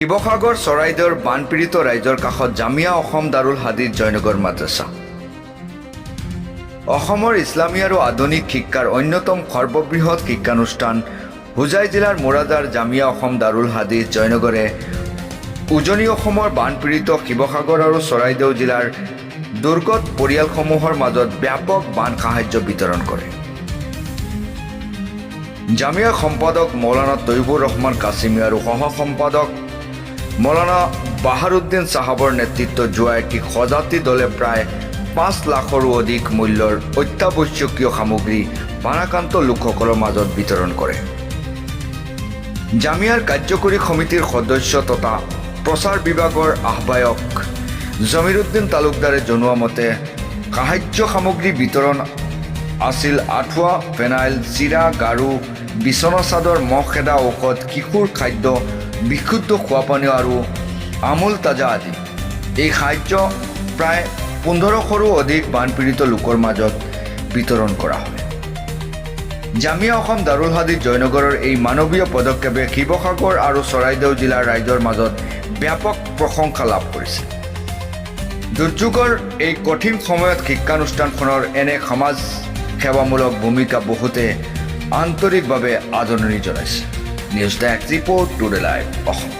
শিৱসাগৰ চৰাইদেউৰ বানপীড়িত ৰাইজৰ কাষত জামিয়া অসম দাৰুল হাদিছ জয়নগৰ মাদ্ৰাছা। অসমৰ ইছলামী আৰু আধুনিক শিক্ষাৰ অন্যতম সৰ্ববৃহৎ শিক্ষানুষ্ঠান হোজাই জিলাৰ মোৰাদাৰ জামিয়া অসম দাৰুল হাদিছ জয়নগৰে উজনি অসমৰ বানপীড়িত শিৱসাগৰ আৰু চৰাইদেউ জিলাৰ দুৰ্গত পৰিয়ালসমূহৰ মাজত ব্যাপক বান সাহায্য বিতৰণ কৰে। জামিয়া সম্পাদক মৌলানা তৈবুৰ ৰহমান কাছিমি আৰু সহ সম্পাদক মৌলানা বাহাৰুদ্দিন চাহাবৰ নেতৃত্বত যোৱা এটি সজাতি দলে প্ৰায় 5 লাখৰো অধিক মূল্যৰ অত্যাৱশ্যকীয় সামগ্ৰী বানাক্ৰান্ত লোকসকলৰ মাজত বিতৰণ কৰে। জামিয়াৰ কাৰ্যকৰী সমিতিৰ সদস্য তথা প্ৰচাৰ বিভাগৰ আহ্বায়ক জমিৰুদ্দিন তালুকদাৰে জনোৱা মতে সাহায্য সামগ্ৰী বিতৰণ আছিল আঁঠুৱা, ফেনাইল, চিৰা, গাৰু, বিচনা চাদৰ, মহ খেদা ঔষধ, শিশুৰ খাদ্য, বিশুদ্ধ খোৱাপানী আৰু আমুল তাজা আদি। এই সাহায্য প্ৰায় 1500ৰো অধিক বানপীড়িত লোকৰ মাজত বিতৰণ কৰা হয়। জামিয়া অসম দাৰুল হাদিছ জয়নগৰৰ এই মানৱীয় পদক্ষেপে শিৱসাগৰ আৰু চৰাইদেউ জিলাৰ ৰাইজৰ মাজত ব্যাপক প্ৰশংসা লাভ কৰিছে। দুৰ্যোগৰ এই কঠিন সময়ত শিক্ষানুষ্ঠানখনৰ এনে সমাজ সেৱামূলক ভূমিকা বহুতে আন্তৰিকভাৱে আদৰণি জনাইছে। News desk report today live Assam.